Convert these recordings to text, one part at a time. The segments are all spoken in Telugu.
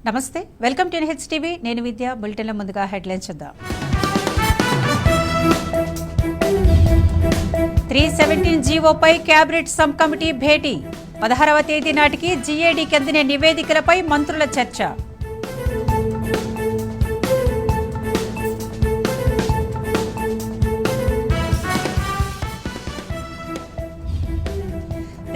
నమస్తే, వెల్కమ్ టు NH టీవీ. నేను విద్య. బులెటిన్ల ముందుగా హెడ్లైన్స్ చూద్దాం. 317 జీవోపై కేబినెట్ సబ్ కమిటీ భేటీ. 16వ తేదీ నాటికి జీఏడీకి అందిన నివేదికలపై మంత్రుల చర్చ.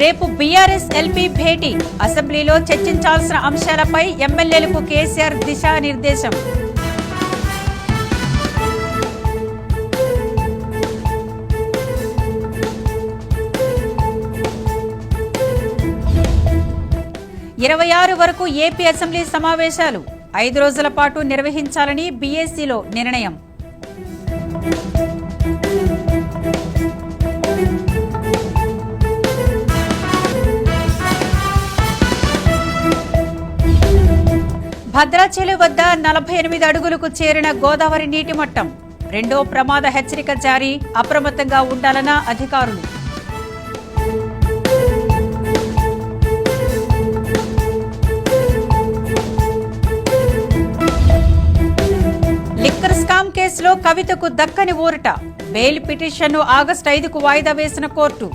రేపు బీఆర్ఎస్ ఎల్పీ భేటీ. అసెంబ్లీలో చర్చించాల్సిన అంశాలపై ఎమ్మెల్యేలకు కేసీఆర్ దిశానిర్దేశం. ఇరవై 26 వరకు ఏపీ అసెంబ్లీ సమావేశాలు 5 రోజుల పాటు నిర్వహించాలని బీఏసీలో నిర్ణయం. భద్రాచలం వద్ద 48 అడుగులకు చేరిన గోదావరి నీటి మట్టం. రెండో ప్రమాద హెచ్చరిక జారీ. అప్రమత్తంగా ఉండాలన్న అధికారులు. లిక్కర్ స్కామ్ కేసులో కవితకు దక్కని ఊరట. బెయిల్ పిటిషన్ను ఆగస్టు 5కు వాయిదా వేసిన కోర్టు.